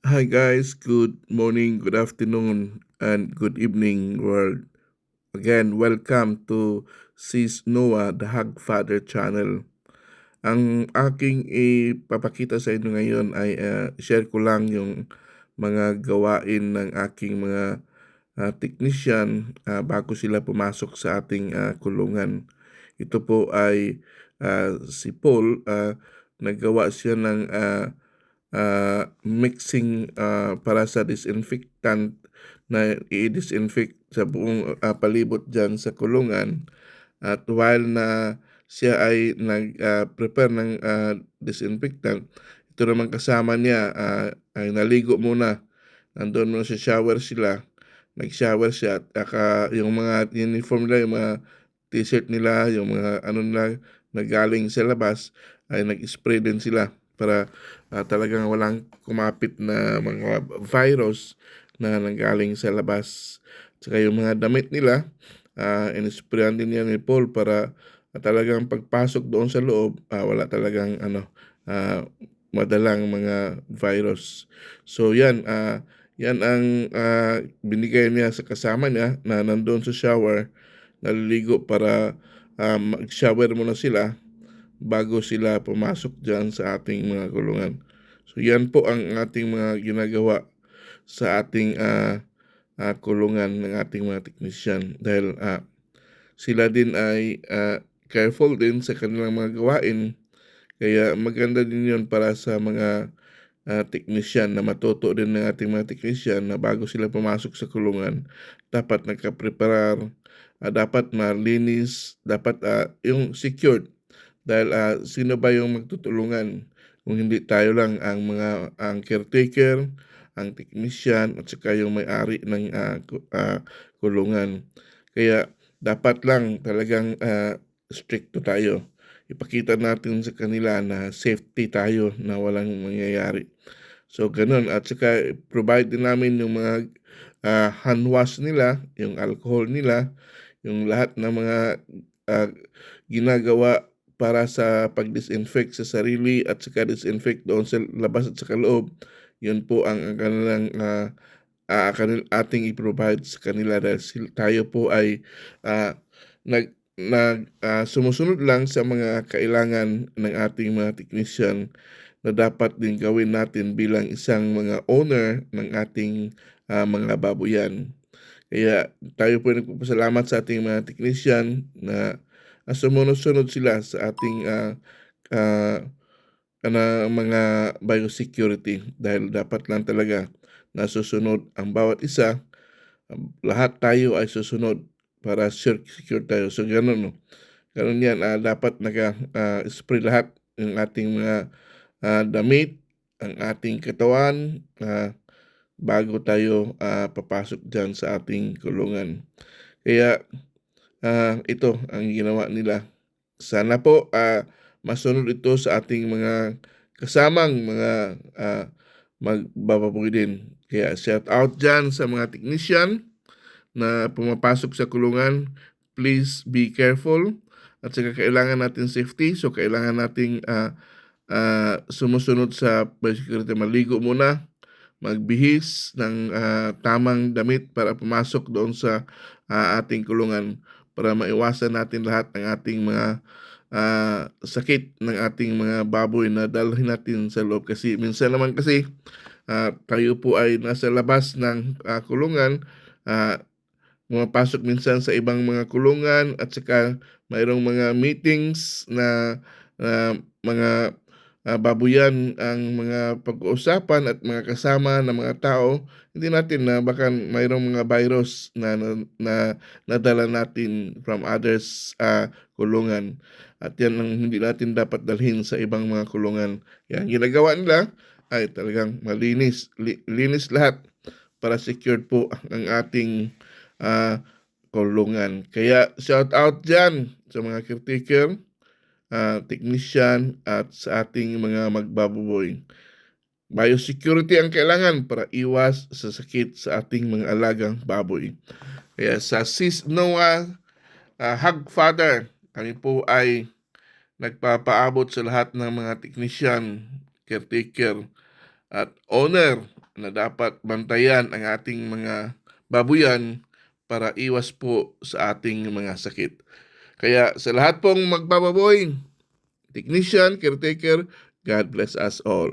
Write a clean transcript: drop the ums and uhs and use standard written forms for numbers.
Hi guys, good morning, good afternoon, and good evening world. Again, welcome to Sis Noah, the Hagfather channel. Ang aking ipapakita sa inyo ngayon ay share ko lang yung mga gawain ng aking mga technician bago sila pumasok sa ating kulungan. Ito po ay si Paul, naggawa siya ng mixing para sa disinfectant na i-disinfect sa buong palibot dyan sa kulungan. At while na siya ay nag-prepare ng disinfectant, ito naman kasama niya ay naligo muna. Nandun muna sa shower sila. Nag-shower siya at yung mga uniform nila, yung mga t-shirt nila, yung mga ano nila na galing sa labas ay nag-spray din sila para talagang walang kumapit na mga virus na nanggaling sa labas. Tsaka yung mga damit nila, in-sprayan din yan ni Paul para talagang pagpasok doon sa loob, wala talagang madalang mga virus. So yan ang binigay niya sa kasama niya na nandoon sa shower, naliligo para mag-shower muna sila bago sila pumasok dyan sa ating mga kulungan. So yan po ang ating mga ginagawa sa ating kulungan ng ating mga technician dahil sila din ay careful din sa kanilang mga gawain. Kaya maganda din yun para sa mga technician na matuto din ng ating mga technician na bago sila pumasok sa kulungan, dapat nagka-prepare, dapat malinis, dapat yung secured. Dahil sino ba yung magtutulungan kung hindi tayo lang ang caretaker, ang technician at saka yung may-ari ng kulungan. Kaya dapat lang talagang stricto tayo. Ipakita natin sa kanila na safety tayo, na walang mangyayari. So ganun, at saka provide din namin yung mga hand wash nila, yung alcohol nila, yung lahat ng mga ah, ginagawa para sa pag-disinfect sa sarili at saka disinfect doon sa labas at saka loob. Yun po ang kanilang ating i-provide sa kanila dahil tayo po ay sumusunod lang sa mga kailangan ng ating mga technician na dapat din gawin natin bilang isang mga owner ng ating mga babuyan. Kaya tayo po ay nagpapasalamat sa ating mga technician na sumunod-sunod sila sa ating ah, mga biosecurity dahil dapat lang talaga nasusunod ang bawat isa. Lahat tayo ay susunod para secure tayo. So gano'n, no? Gano'n yan, dapat naka-spray lahat ng ating mga damit, ang ating katawan, bago tayo papasok dyan sa ating kulungan. Kaya ito ang ginawa nila. Sana po masunod ito sa ating mga kasamang mga magbababoy din. Kaya shout out dyan sa mga technician na pumapasok sa kulungan. Please be careful. At saka kailangan natin safety. So kailangan nating sumusunod sa biosecurity. Maligo muna, magbihis ng tamang damit para pumasok doon sa ating kulungan para maiwasan natin lahat ng ating mga sakit ng ating mga baboy na dalhin natin sa loob. Kasi minsan naman kasi tayo po ay nasa labas ng kulungan, ah, pumapasok minsan sa ibang mga kulungan at saka mayroong mga meetings na mga babuyan ang mga pag-uusapan at mga kasama ng mga tao. Hindi natin na baka mayroong mga virus na nadala natin from others kulungan. At yan ang hindi natin dapat dalhin sa ibang mga kulungan. Yan, ginagawa nila ay talagang malinis, linis lahat para secured po ang ating ah, kulungan. Kaya shout out dyan sa mga caretaker, technician at sa ating mga magbababoy. Biosecurity ang kailangan para iwas sa sakit sa ating mga alagang baboy. Kaya sa Sis Noah Hagfather, kami po ay nagpapaabot sa lahat ng mga technician, caretaker at owner na dapat bantayan ang ating mga babuyan para iwas po sa ating mga sakit. Kaya sa lahat pong magbababoy, technician, caretaker, God bless us all.